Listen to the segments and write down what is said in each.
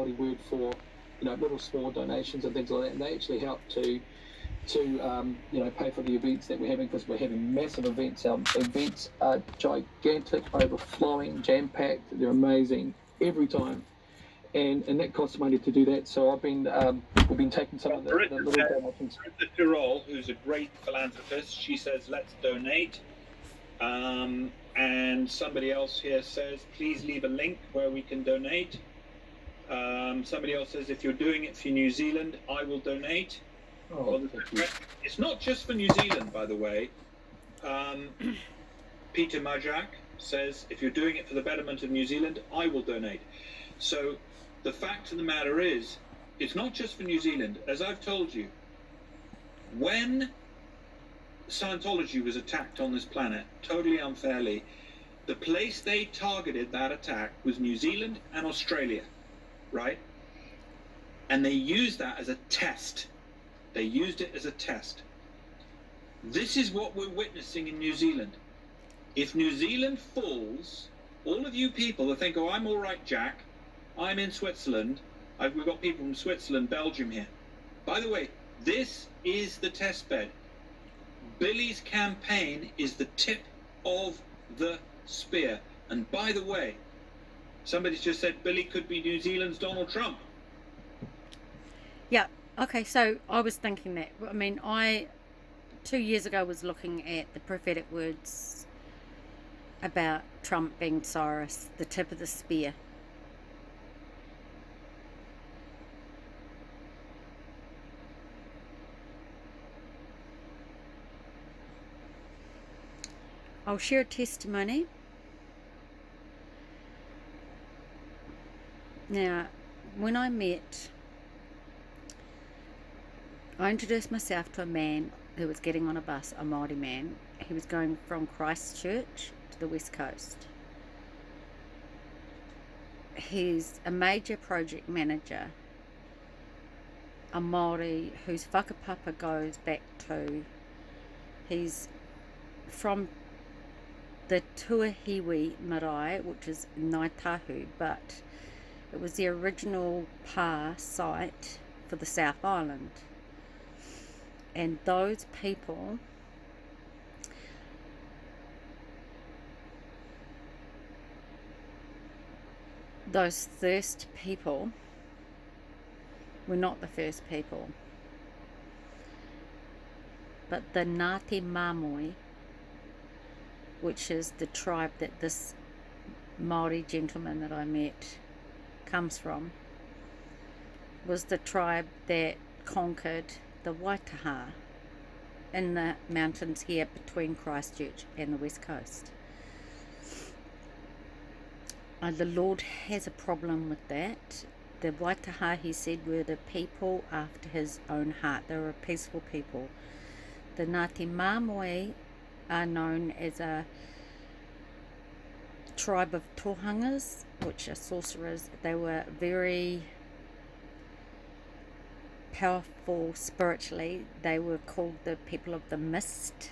Māori word for, little small donations and things like that, and they actually help to pay for the events that we're having, because we're having massive events. Our events are gigantic, overflowing, jam-packed. They're amazing every time, and that costs money to do that. So we've been taking some of the little donations. Marissa Tirol, who's a great philanthropist, she says, let's donate. And somebody else here says, please leave a link where we can donate. Somebody else says, if you're doing it for New Zealand, I will donate. Oh, thank you. It's not just for New Zealand, by the way. Peter Majak says, if you're doing it for the betterment of New Zealand, I will donate. So the fact of the matter is, it's not just for New Zealand. As I've told you, when Scientology was attacked on this planet, totally unfairly, the place they targeted that attack was New Zealand and Australia, right? And they used that as a test. They used it as a test. This is what we're witnessing in New Zealand. If New Zealand falls, all of you people that think, oh, I'm all right, Jack, I'm in Switzerland, we've got people from Switzerland, Belgium here. By the way, this is the test bed. Billy's campaign is the tip of the spear. And by the way, somebody's just said Billy could be New Zealand's Donald Trump. Yeah, okay, so I was thinking that. I mean, 2 years ago was looking at the prophetic words about Trump being Cyrus, the tip of the spear. I'll share a testimony. Now, when I introduced myself to a man who was getting on a bus, a Māori man. He was going from Christchurch to the West Coast. He's a major project manager, a Māori whose whakapapa goes back to, he's from the Tuahiwi marae, which is Ngāi Tahu, but it was the original pa site for the South Island. And those people those first people were not the first people, but the Ngāti Māmoe, which is the tribe that this Māori gentleman that I met comes from, was the tribe that conquered the Waitaha in the mountains here between Christchurch and the West Coast. The Lord has a problem with that. The Waitaha, he said, were the people after his own heart. They were a peaceful people. The Ngāti Māmoe are known as a tribe of tohangas, which are sorcerers. They were very powerful spiritually. They were called the people of the mist.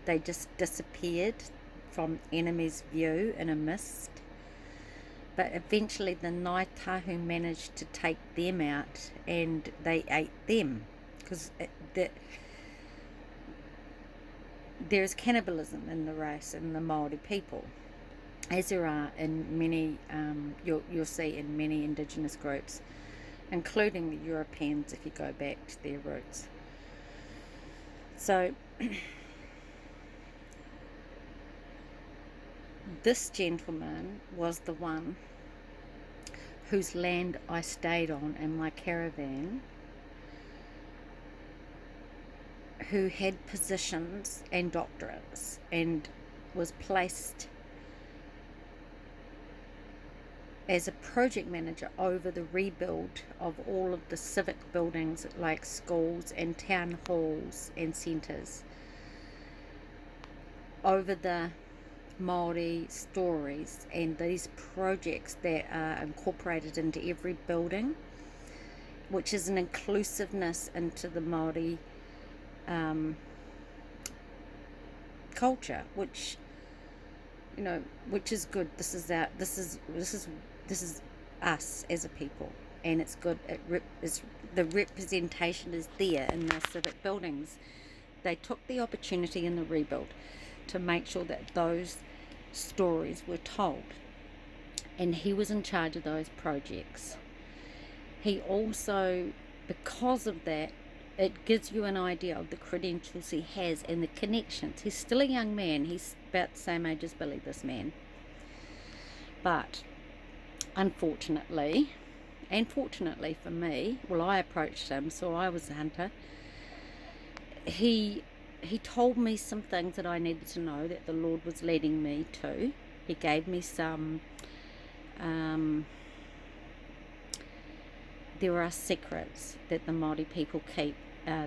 They just disappeared from enemy's view in a mist. But eventually the Ngāi Tahu managed to take them out, and they ate them, because there's cannibalism in the race, in the Māori people, as there are in many, you'll see in many indigenous groups, including the Europeans if you go back to their roots. So this gentleman was the one whose land I stayed on in my caravan, who had positions and doctorates and was placed as a project manager over the rebuild of all of the civic buildings like schools and town halls and centres, over the Māori stories and these projects that are incorporated into every building, which is an inclusiveness into the Māori culture, which which is good. This is us as a people. and it's good. The representation is there in the civic buildings. They took the opportunity in the rebuild to make sure that those stories were told, and he was in charge of those projects. He also, because of that, it gives you an idea of the credentials he has and the connections. He's still a young man. He's about the same age as Billy, this man. But unfortunately, and fortunately for me, well, I approached him, so I was a hunter. He told me some things that I needed to know that the Lord was leading me to. He gave me some, there are secrets that the Māori people keep.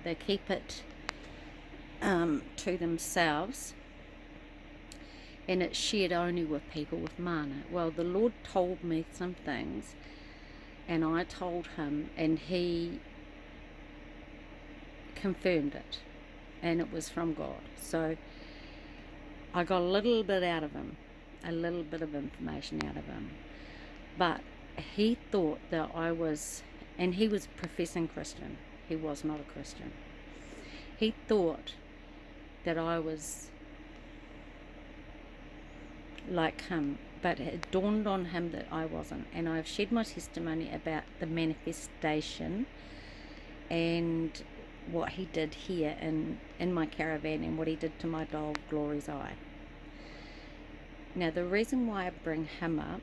They keep it to themselves, and it's shared only with people with mana. Well, the Lord told me some things, and I told him, and he confirmed it, and it was from God. So I got a little bit out of him, a little bit of information out of him. But he thought that I was, and he was professing Christian. He was not a Christian. He thought that I was like him, but it dawned on him that I wasn't. And I've shared my testimony about the manifestation and what he did here in my caravan, and what he did to my dog Glory's Eye. Now, the reason why I bring him up,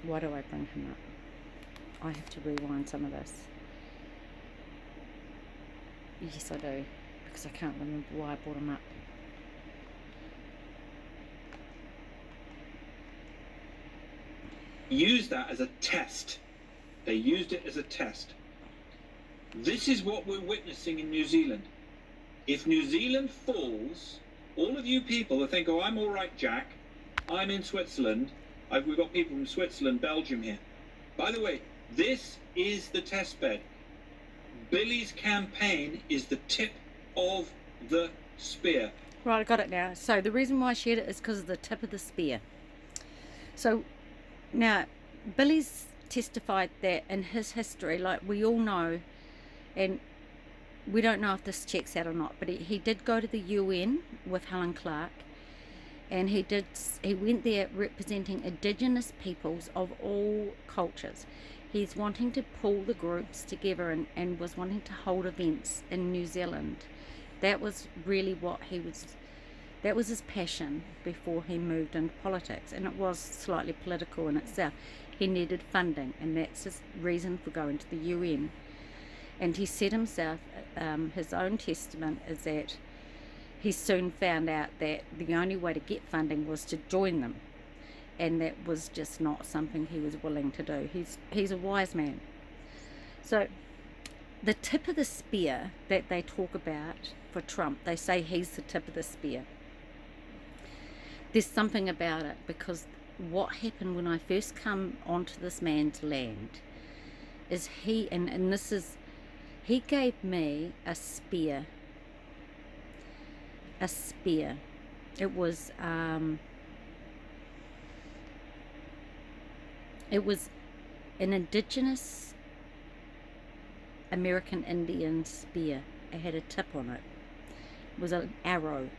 why do I bring him up? I have to rewind some of this. Yes, I do, because I can't remember why I brought him up. Use that as a test. They used it as a test. This is what we're witnessing in New Zealand. If New Zealand falls, all of you people that think, oh, I'm all right, Jack, I'm in Switzerland, we've got people from Switzerland, Belgium here. By the way, this is the test bed. Billy's campaign is the tip of the spear. Right, I got it now. So the reason why I shared it is because of the tip of the spear. So now, Billy's testified that in his history, like we all know, and we don't know if this checks out or not, but he did go to the UN with Helen Clark, and he went there representing Indigenous peoples of all cultures. He's wanting to pull the groups together and was wanting to hold events in New Zealand. That was really that was his passion before he moved into politics, and it was slightly political in itself. He needed funding, and that's his reason for going to the UN. And he said himself, his own testament is that he soon found out that the only way to get funding was to join them, and that was just not something he was willing to do. He's a wise man. So the tip of the spear that they talk about for Trump, they say he's the tip of the spear. There's something about it, because what happened when I first come onto this man's land is he gave me a spear. A spear. It was an Indigenous American Indian spear. It had a tip on it. It was an arrow.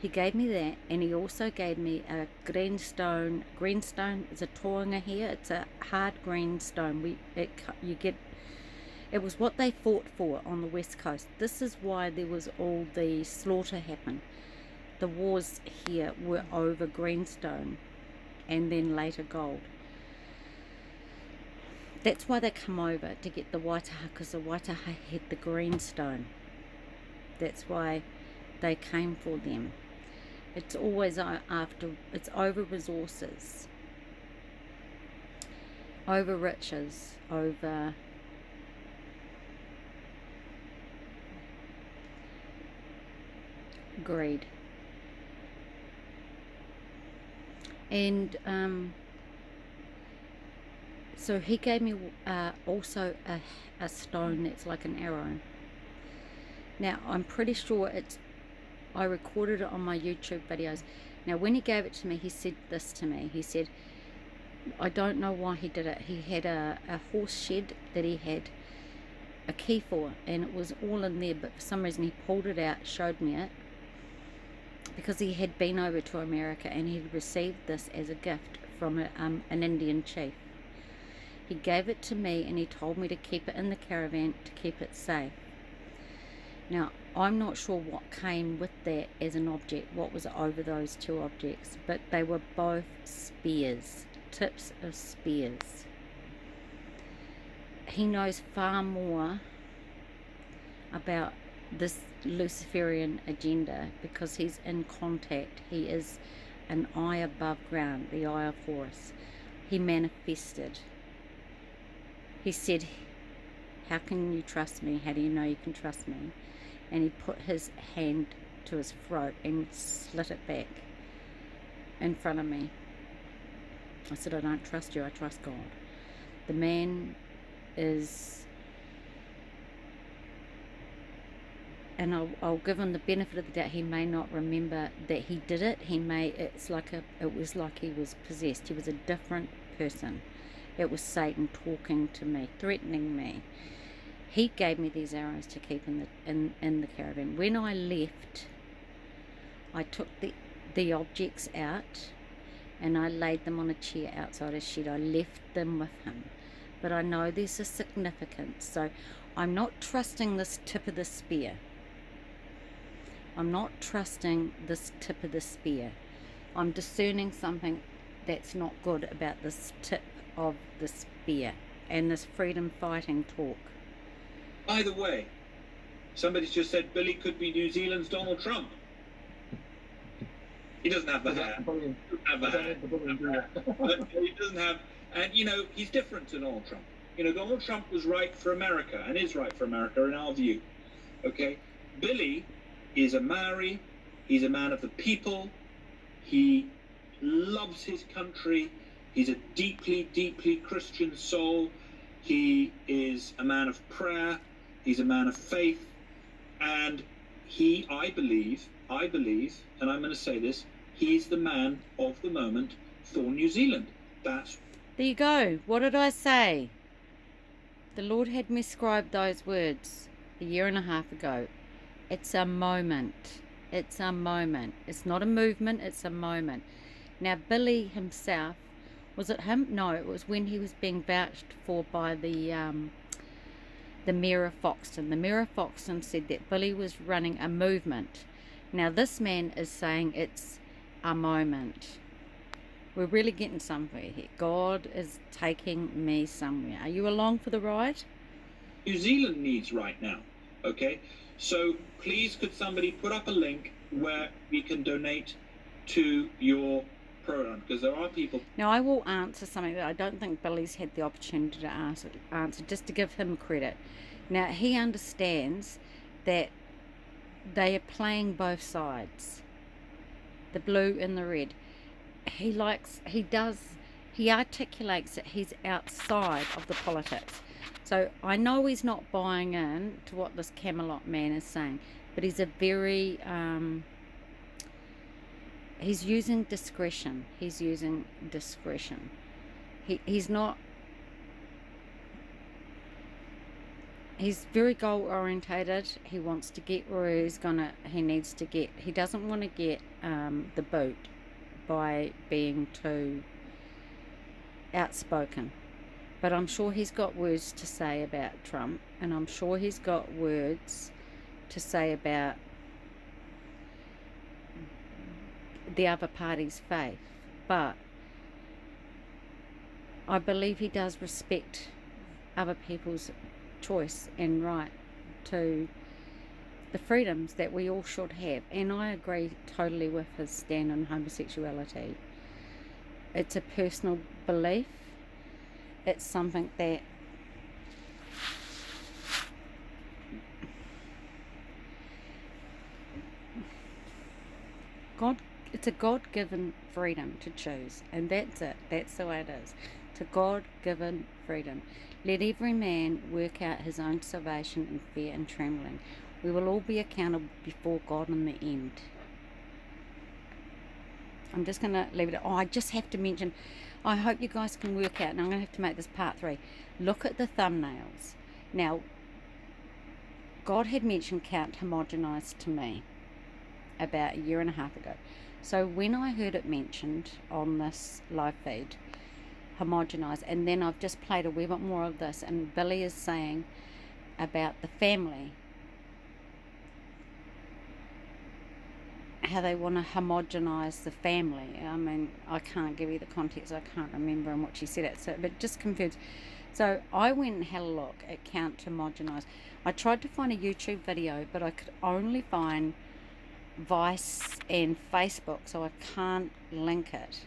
He gave me that, and he also gave me a greenstone. Greenstone is a tohunga here. It's a hard green stone. It was what they fought for on the West Coast. This is why there was all the slaughter happen. The wars here were over greenstone, and then later gold. That's why they come over, to get the Waitaha, because the Waitaha had the greenstone. That's why they came for them. It's always it's over resources, over riches, over greed. And so he gave me also a stone that's like an arrow. Now, I'm pretty sure I recorded it on my YouTube videos. Now, when he gave it to me, he said this to me. He said, I don't know why he did it. He had a horse shed that he had a key for, and it was all in there, but for some reason he pulled it out, showed me it, because he had been over to America and he'd received this as a gift from an Indian chief. He gave it to me and he told me to keep it in the caravan to keep it safe. Now, I'm not sure what came with that as an object, what was over those two objects, but they were both spears, tips of spears. He knows far more about this Luciferian agenda because he's in contact. He is an eye above ground, the eye of Horus. He manifested. He said, how can you trust me? How do you know you can trust me? And he put his hand to his throat and slit it back in front of me. I said, I don't trust you, I trust God. The man is, and I'll give him the benefit of the doubt, he may not remember that he did it. It was like he was possessed. He was a different person. It was Satan talking to me, threatening me. He gave me these arrows to keep in the caravan. When I left, I took the objects out and I laid them on a chair outside his shed. I left them with him. But I know there's a significance. So I'm not trusting this tip of the spear. I'm not trusting this tip of the spear. I'm discerning something that's not good about this tip of the spear and this freedom fighting talk. By the way, somebody's just said Billy could be New Zealand's Donald Trump. He doesn't have the hair. But he doesn't have, and he's different to Donald Trump. Donald Trump was right for America and is right for America in our view. Okay? Billy is a Maori. He's a man of the people. He loves his country. He's a deeply, deeply Christian soul. He is a man of prayer. He's a man of faith. And I believe, and I'm going to say this, he's the man of the moment for New Zealand. There you go. What did I say? The Lord had me scribe those words a year and a half ago. It's a moment. It's a moment. It's not a movement, it's a moment. Now, Billy himself, was it him? No, it was when he was being vouched for by the Mayor of Foxton. The Mayor of Foxton said that Billy was running a movement. Now, this man is saying it's a moment. We're really getting somewhere here. God is taking me somewhere. Are you along for the ride? New Zealand needs right now. Okay? So please could somebody put up a link where we can donate to your program, because there are people. Now, I will answer something that I don't think Billy's had the opportunity to answer, just to give him credit. Now, he understands that they are playing both sides, the blue and the red. He articulates that he's outside of the politics. So I know he's not buying in to what this Camelot man is saying, but he's a very, he's using discretion. He's not, he's very goal orientated. He wants to get where he doesn't want to get the boot by being too outspoken. But I'm sure he's got words to say about Trump, and I'm sure he's got words to say about the other party's faith. But I believe he does respect other people's choice and right to the freedoms that we all should have. And I agree totally with his stand on homosexuality. It's a personal belief. It's something that it's a God-given freedom to choose, and that's it. That's the way it is. It's a God-given freedom. Let every man work out his own salvation in fear and trembling. We will all be accountable before God in the end. I'm just going to leave it. Oh, I just have to mention, I hope you guys can work out, and I'm going to have to make this part 3. Look at the thumbnails. Now, God had mentioned Count Homogenised to me about a year and a half ago. So when I heard it mentioned on this live feed, Homogenised, and then I've just played a wee bit more of this, and Billy is saying about the family, how they want to homogenise the family. I mean, I can't give you the context, I can't remember in what she said it, so, but just confused. So I went and had a look at Count Homogenised. I tried to find a YouTube video, but I could only find Vice and Facebook, so I can't link it.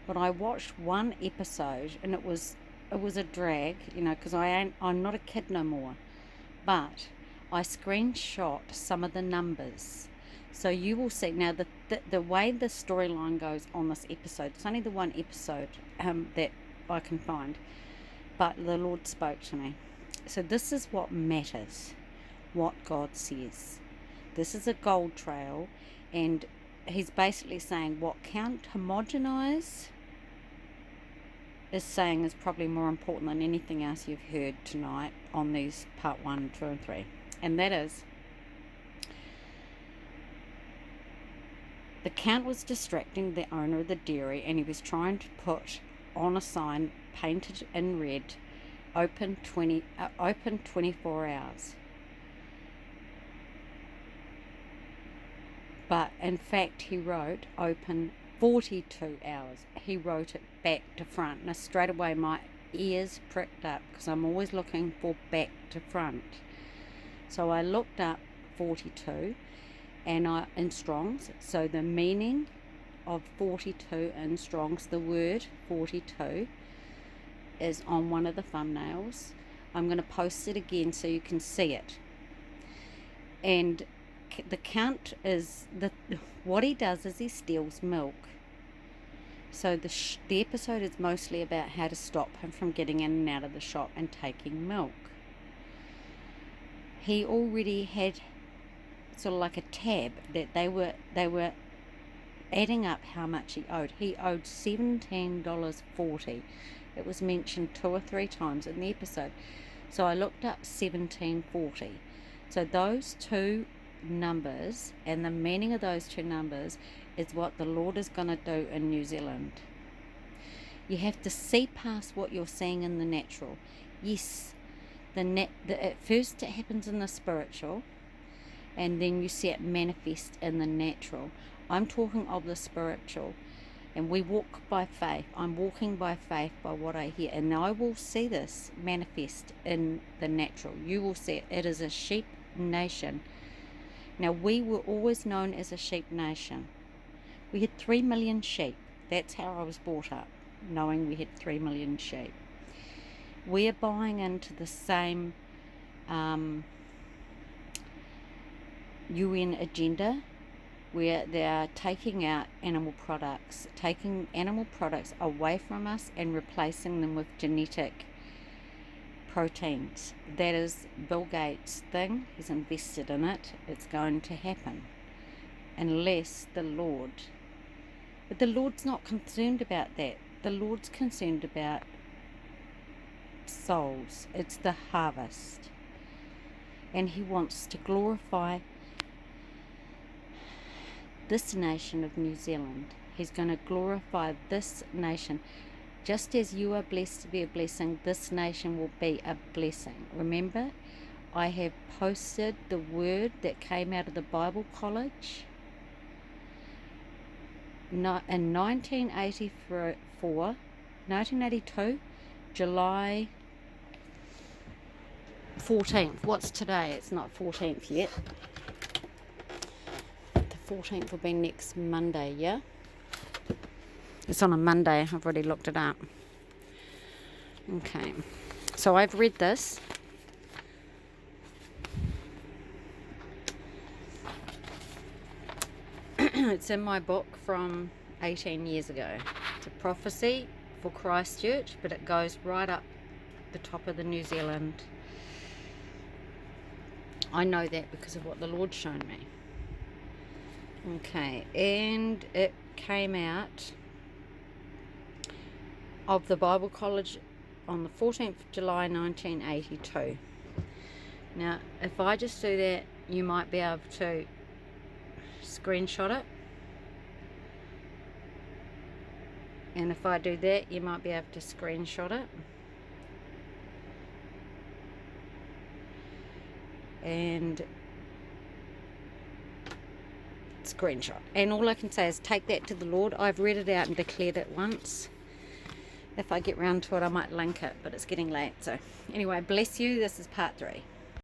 But I watched one episode, and it was a drag, you know, because I'm not a kid no more. But I screenshot some of the numbers, so you will see. Now the way the storyline goes on this episode, it's only the one episode that I can find, but the Lord spoke to me. So this is what matters, what God says. This is a gold trail, and he's basically saying what Count Homogenised is saying is probably more important than anything else you've heard tonight on these part 1, 2 and 3. And that is, the Count was distracting the owner of the dairy, and he was trying to put on a sign painted in red, open 24 hours. But in fact he wrote open 42 hours. He wrote it back to front. Now straight away my ears pricked up, because I'm always looking for back to front. So I looked up 42 and in Strong's. So the meaning of 42 in Strong's, the word 42, is on one of the thumbnails. I'm going to post it again so you can see it. And the Count is, what he does is he steals milk. So the episode is mostly about how to stop him from getting in and out of the shop and taking milk. He already had sort of like a tab that they were adding up how much he owed. He owed $17.40. It was mentioned 2 or 3 times in the episode. So I looked up $17.40. So those two numbers, and the meaning of those two numbers, is what the Lord is going to do in New Zealand. You have to see past what you're seeing in the natural. Yes, at first it happens in the spiritual, and then you see it manifest in the natural. I'm talking of the spiritual, and we walk by faith. I'm walking by faith by what I hear, and I will see this manifest in the natural. You will see it. It is a sheep nation. Now, we were always known as a sheep nation. We had 3 million sheep. That's how I was brought up, knowing we had 3 million sheep. We are buying into the same UN agenda, where they are taking out animal products, taking animal products away from us and replacing them with genetic proteins. That is Bill Gates' thing. He's invested in it. It's going to happen unless the Lord, but the Lord's not concerned about that. The Lord's concerned about souls. It's the harvest, and he wants to glorify this nation of New Zealand. He's going to glorify this nation. Just as you are blessed to be a blessing, this nation will be a blessing. Remember, I have posted the word that came out of the Bible College in 1982, July 14th. What's today? It's not 14th yet. 14th will be next Monday, yeah? It's on a Monday. I've already looked it up. Okay. So I've read this. It's in my book from 18 years ago. It's a prophecy for Christchurch, but it goes right up the top of the New Zealand. I know that because of what the Lord's shown me. Okay, and it came out of the Bible College on the 14th of July 1982. Now, if I just do that, you might be able to screenshot it. And if I do that, you might be able to screenshot it. And screenshot. And all I can say is take that to the Lord. I've read it out and declared it once. If I get round to it, I might link it, but it's getting late. So anyway, bless you. This is part 3.